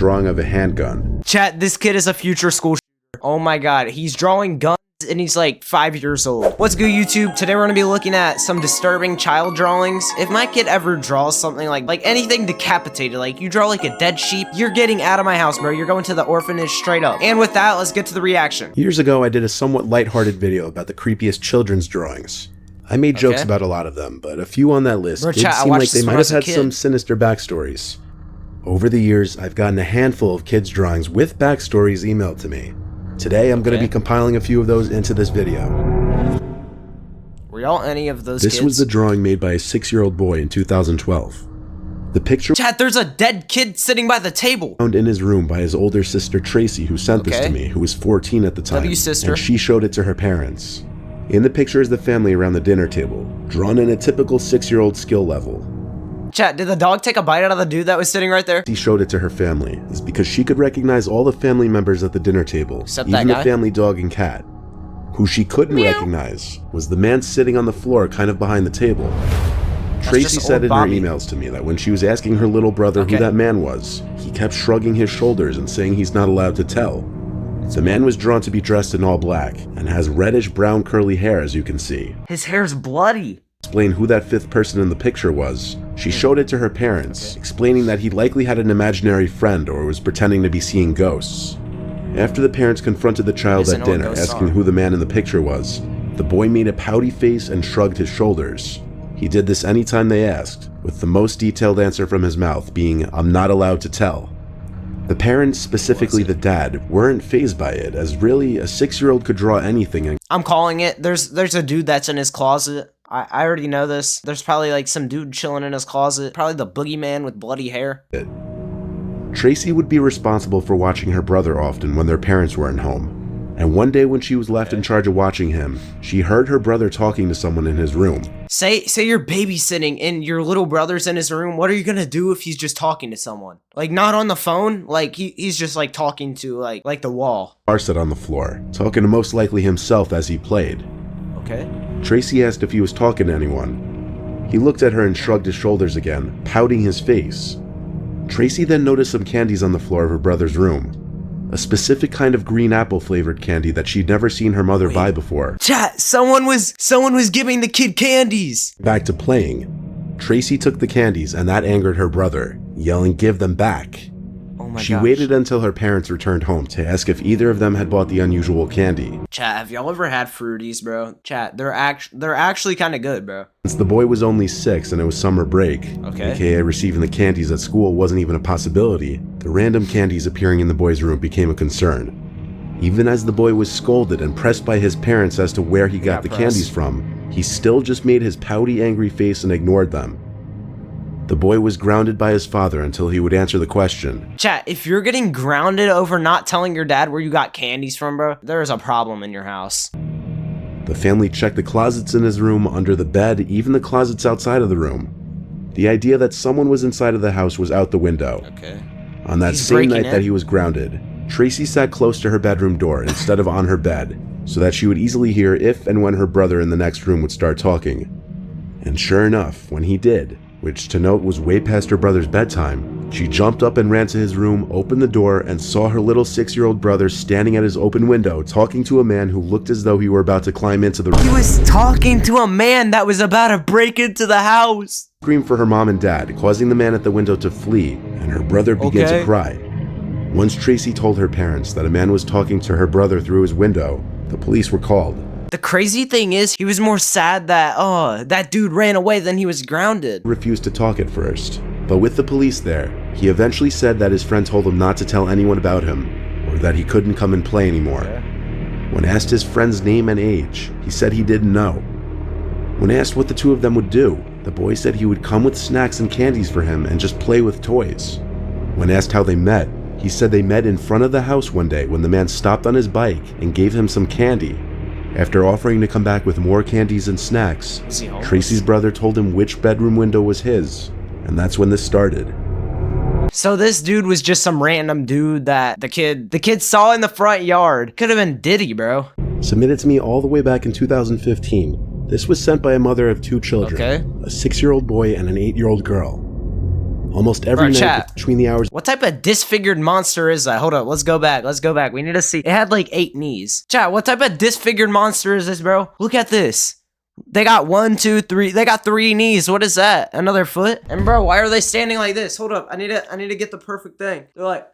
drawing of a handgun. Chat, this kid is a future school shooter. Oh my god, he's drawing guns and he's like 5 years old. What's good, YouTube? Today we're gonna be looking at some disturbing child drawings. If my kid ever draws something like anything decapitated, like you draw like a dead sheep, you're getting out of my house, bro. You're going to the orphanage straight up. And with that, let's get to the reaction. Years ago, I did a somewhat lighthearted video about the creepiest children's drawings. I made jokes about a lot of them, but a few on that list did seem like they might have had some sinister backstories. Over the years, I've gotten a handful of kids' drawings with backstories emailed to me. Today, I'm going to be compiling a few of those into this video. Were y'all any of those kids? This was the drawing made by a 6-year-old boy in 2012. The picture— Chat, there's a dead kid sitting by the table. Found in his room by his older sister Tracy, who sent this to me, who was 14 at the time. Sister. And she showed it to her parents. In the picture is the family around the dinner table, drawn in a typical 6-year-old skill level. Chat, did the dog take a bite out of the dude that was sitting right there? She showed it to her family, is because she could recognize all the family members at the dinner table, even the family dog and cat. Who she couldn't recognize was the man sitting on the floor kind of behind the table. Tracy said in her emails to me that when she was asking her little brother who that man was, he kept shrugging his shoulders and saying he's not allowed to tell. The man was drawn to be dressed in all black and has reddish brown curly hair, as you can see. His hair's bloody. Explain who that fifth person in the picture was. She showed it to her parents, explaining that he likely had an imaginary friend or was pretending to be seeing ghosts. After the parents confronted the child at dinner, asking who the man in the picture was, the boy made a pouty face and shrugged his shoulders. He did this anytime they asked, with the most detailed answer from his mouth being, "I'm not allowed to tell." The parents, specifically the dad, weren't fazed by it, as really a 6-year-old could draw anything. I'm calling it. There's a dude that's in his closet. I already know this. There's probably like some dude chilling in his closet. Probably the boogeyman with bloody hair. Tracy would be responsible for watching her brother often when their parents weren't home. And one day when she was left in charge of watching him, she heard her brother talking to someone in his room. Say you're babysitting and your little brother's in his room. What are you gonna do if he's just talking to someone? Like not on the phone? Like he's just like talking to like the wall. Sat on the floor, talking to most likely himself as he played. Okay. Tracy asked if he was talking to anyone. He looked at her and shrugged his shoulders again, pouting his face. Tracy then noticed some candies on the floor of her brother's room. A specific kind of green apple flavored candy that she'd never seen her mother buy before. Chat, someone was giving the kid candies. Back to playing. Tracy took the candies and that angered her brother, yelling, "Give them back." She waited until her parents returned home to ask if either of them had bought the unusual candy. Chat, have y'all ever had Fruities, bro? Chat, they're actually kind of good, bro. Since the boy was only 6 and it was summer break, aka receiving the candies at school wasn't even a possibility, the random candies appearing in the boy's room became a concern. Even as the boy was scolded and pressed by his parents as to where he got the candies from, he still just made his pouty, angry face and ignored them. The boy was grounded by his father until he would answer the question. Chat, if you're getting grounded over not telling your dad where you got candies from, bro, there is a problem in your house. The family checked the closets in his room, under the bed, even the closets outside of the room. The idea that someone was inside of the house was out the window. On that same night that he was grounded, Tracy sat close to her bedroom door instead of on her bed, so that she would easily hear if and when her brother in the next room would start talking. And sure enough, when he did, which to note was way past her brother's bedtime, she jumped up and ran to his room, opened the door, and saw her little 6-year-old brother standing at his open window talking to a man who looked as though he were about to climb into the room. He was talking to a man that was about to break into the house. Screamed for her mom and dad, causing the man at the window to flee, and her brother began to cry. Once Tracy told her parents that a man was talking to her brother through his window, the police were called. The crazy thing is, he was more sad that, that dude ran away than he was grounded. Refused to talk at first, but with the police there, he eventually said that his friend told him not to tell anyone about him, or that he couldn't come and play anymore. When asked his friend's name and age, he said he didn't know. When asked what the two of them would do, the boy said he would come with snacks and candies for him and just play with toys. When asked how they met, he said they met in front of the house one day when the man stopped on his bike and gave him some candy. After offering to come back with more candies and snacks, Tracy's brother told him which bedroom window was his, and that's when this started. So this dude was just some random dude that the kid saw in the front yard. Could have been Diddy, bro. Submitted to me all the way back in 2015. This was sent by a mother of 2 children, a 6-year-old boy and an 8-year-old girl. Almost every night chat. between the hours. What type of disfigured monster is that? Hold up, let's go back. We need to see. It had like 8 knees. Chat, what type of disfigured monster is this, bro? Look at this. They got 1, 2, 3. They got 3 knees. What is that? Another foot? And bro, why are they standing like this? Hold up, I need to get the perfect thing. They're like,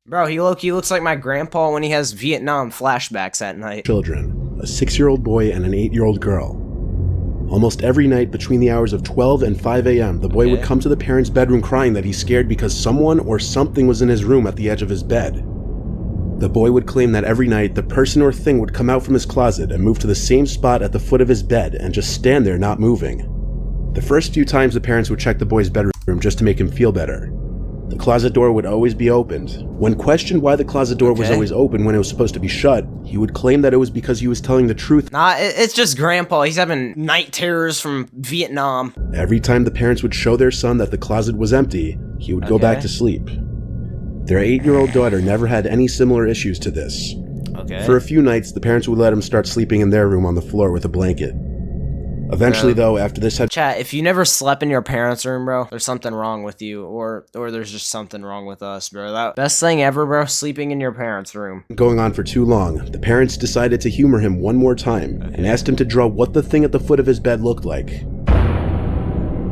bro, he low-key looks like my grandpa when he has Vietnam flashbacks at night. Children, a 6-year-old boy and an 8-year-old girl. Almost every night between the hours of 12 and 5 a.m., the boy would come to the parents' bedroom crying that he's scared because someone or something was in his room at the edge of his bed. The boy would claim that every night the person or thing would come out from his closet and move to the same spot at the foot of his bed and just stand there not moving. The first few times the parents would check the boy's bedroom just to make him feel better. The closet door would always be opened. When questioned why the closet door was always open when it was supposed to be shut, he would claim that it was because he was telling the truth. Nah, it's just grandpa. He's having night terrors from Vietnam. Every time the parents would show their son that the closet was empty, he would go back to sleep. Their 8-year-old daughter never had any similar issues to this. For a few nights, the parents would let him start sleeping in their room on the floor with a blanket. Eventually, though, after this had— Chat, if you never slept in your parents' room, bro, there's something wrong with you, or there's just something wrong with us, bro. That best thing ever, bro, sleeping in your parents' room. Going on for too long, the parents decided to humor him one more time and asked him to draw what the thing at the foot of his bed looked like.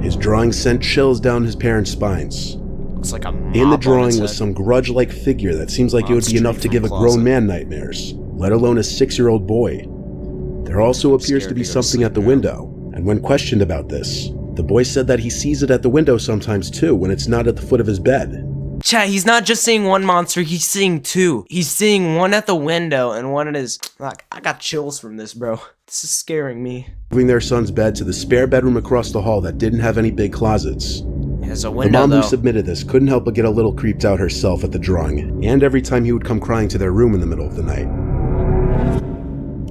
His drawing sent chills down his parents' spines. Looks like a mop in the on drawing its was head. some grudge-like figure that seems like it would be enough to give a grown man nightmares, let alone a 6-year-old boy. There also appears to be something at the window, and when questioned about this, the boy said that he sees it at the window sometimes too when it's not at the foot of his bed. Chat, he's not just seeing one monster, he's seeing 2. He's seeing one at the window and one at his— like, I got chills from this, bro. This is scaring me. Moving their son's bed to the spare bedroom across the hall that didn't have any big closets. There's a The window, mom though. who submitted this couldn't help but get a little creeped out herself at the drawing, and every time he would come crying to their room in the middle of the night.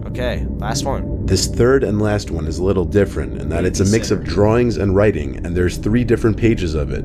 Okay, last one. This third and last one is a little different in that it's a mix of drawings and writing, and there's 3 different pages of it.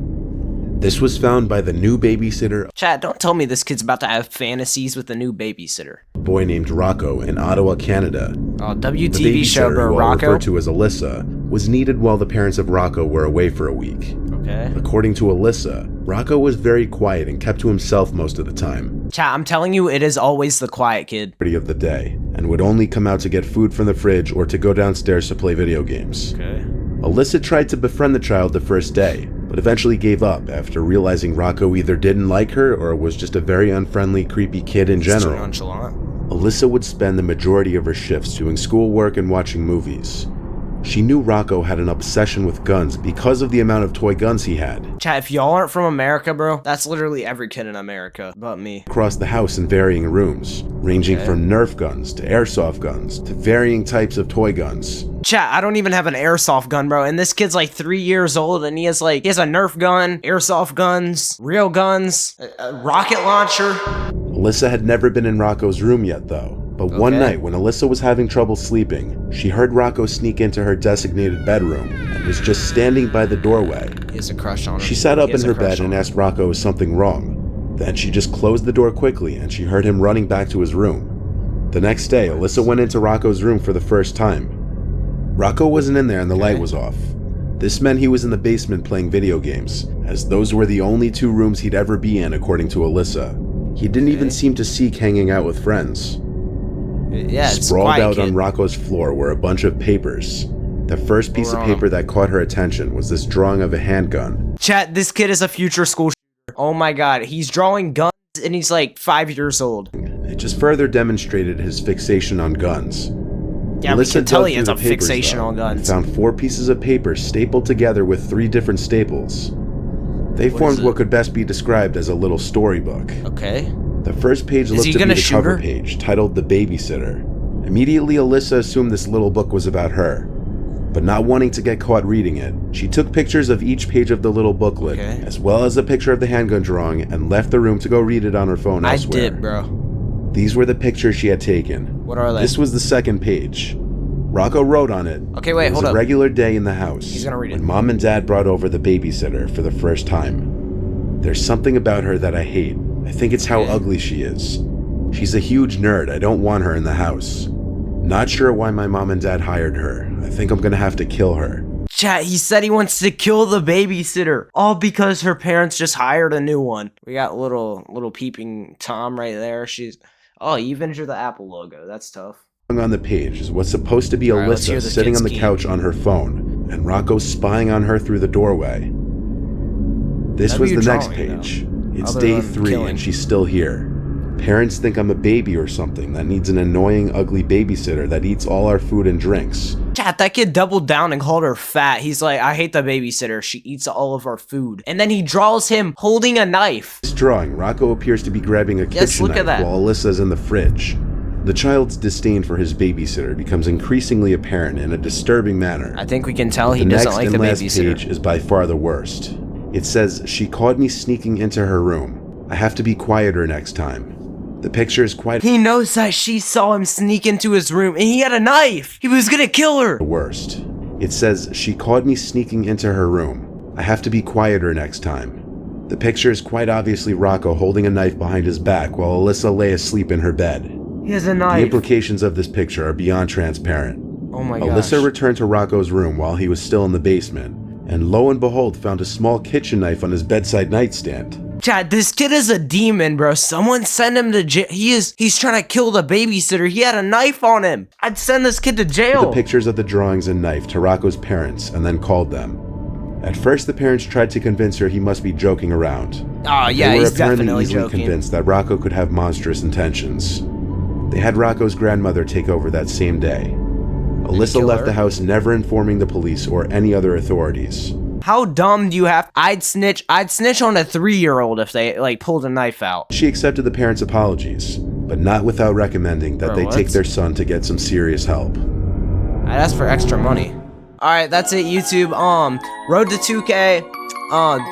This was found by the new babysitter, Chat, don't tell me this kid's about to have fantasies with a new babysitter. a boy named Rocco in Ottawa, Canada. Oh, The WTV show, babysitter, bro. who I'll Rocco? refer to as Alyssa, was needed while the parents of Rocco were away for a week. Okay. According to Alyssa, Rocco was very quiet and kept to himself most of the time. Chat, I'm telling you, it is always the quiet kid. Of the day, and would only come out to get food from the fridge or to go downstairs to play video games. Okay. Alyssa tried to befriend the child the first day, but eventually gave up after realizing Rocco either didn't like her or was just a very unfriendly, creepy kid in He's too general. nonchalant. Alyssa would spend the majority of her shifts doing schoolwork and watching movies. She knew Rocco had an obsession with guns because of the amount of toy guns he had. Chat, if y'all aren't from America, bro, that's literally every kid in America, but me. Across the house in varying rooms, ranging from Nerf guns to airsoft guns to varying types of toy guns. Chat, I don't even have an airsoft gun, bro, and this kid's like 3 years old, and he has a Nerf gun, airsoft guns, real guns, a rocket launcher. Alyssa had never been in Rocco's room yet, though. But one night, when Alyssa was having trouble sleeping, she heard Rocco sneak into her designated bedroom and was just standing by the doorway. He has a crush on her. She sat up in her bed and asked Rocco if something wrong. Then she just closed the door quickly and she heard him running back to his room. The next day, Alyssa went into Rocco's room for the first time. Rocco wasn't in there and the light was off. This meant he was in the basement playing video games, as those were the only 2 rooms he'd ever be in, according to Alyssa. He didn't even seem to seek hanging out with friends. Yeah, it's Sprawled quiet, out kid. on Rocco's floor were a bunch of papers. The first piece of paper that caught her attention was this drawing of a handgun. Chat, this kid is a future school shooter. Oh my god, he's drawing guns and he's like 5 years old. It just further demonstrated his fixation on guns. Yeah, we Alyssa can tell dug he has through a the papers, fixation though, on guns. and found 4 pieces of paper stapled together with 3 different staples. They formed what could best be described as a little storybook. Okay. The first page looked to be the cover page, titled The Babysitter. Immediately, Alyssa assumed this little book was about her. But not wanting to get caught reading it, she took pictures of each page of the little booklet, as well as a picture of the handgun drawing, and left the room to go read it on her phone elsewhere. I did, bro. These were the pictures she had taken. What are they? This was the second page. Rocco wrote on it. Okay, wait, hold It was up. a regular day in the house. He's gonna read it. When Mom and Dad brought over the babysitter for the first time. There's something about her that I hate. I think it's how ugly she is. She's a huge nerd. I don't want her in the house. Not sure why my mom and dad hired her. I think I'm gonna have to kill her. Chat, he said he wants to kill the babysitter, all because her parents just hired a new one. We got little peeping Tom right there. Oh, he even drew the Apple logo. That's tough. On the page is what's supposed to be All right, let's hear Alyssa the sitting kid's on the key. couch on her phone, and Rocco's spying on her through the doorway. This That'd was be the a next drawing, page. It's Other day than 3 killing. and she's still here. Parents think I'm a baby or something that needs an annoying, ugly babysitter that eats all our food and drinks. Chat, that kid doubled down and called her fat. He's like, I hate the babysitter. She eats all of our food. And then he draws him holding a knife. This drawing, Rocco appears to be grabbing a Yes, kitchen look at knife that. while Alyssa's in the fridge. The child's disdain for his babysitter becomes increasingly apparent in a disturbing manner. I think we can tell he The doesn't next like and the last babysitter. page is by far the worst. It says, she caught me sneaking into her room. I have to be quieter next time. The picture is quite He knows that she saw him sneak into his room and he had a knife. He was gonna kill her. the worst. It says, she caught me sneaking into her room. I have to be quieter next time. The picture is quite obviously Rocco holding a knife behind his back while Alyssa lay asleep in her bed. He has a The knife. implications of this picture are beyond transparent. Oh my gosh. Alyssa returned to Rocco's room while he was still in the basement, and lo and behold found a small kitchen knife on his bedside nightstand. Chad, this kid is a demon, bro. Someone send him to jail. He's trying to kill the babysitter. He had a knife on him. I'd send this kid to The jail. pictures of the drawings and knife to Rocco's parents and then called them. At first, the parents tried to convince her he must be joking around. Oh yeah, They were he's apparently definitely easily joking. convinced that Rocco could have monstrous intentions. They had Rocco's grandmother take over that same day. Alyssa kill left her? the house never informing the police or any other authorities. How dumb do you have? I'd snitch on a 3-year-old if they like pulled a knife out. She accepted the parents' apologies, but not without recommending that Bro, they what? take their son to get some serious help. I'd ask for extra money. All right, that's it, YouTube. Road to 2K.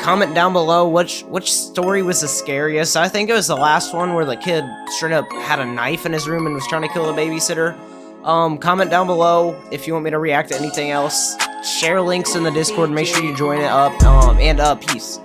Comment down below which story was the scariest. I think it was the last one where the kid straight up had a knife in his room and was trying to kill the babysitter. Comment down below if you want me to react to anything else. Share links in the Discord. Make sure you join it up. And peace.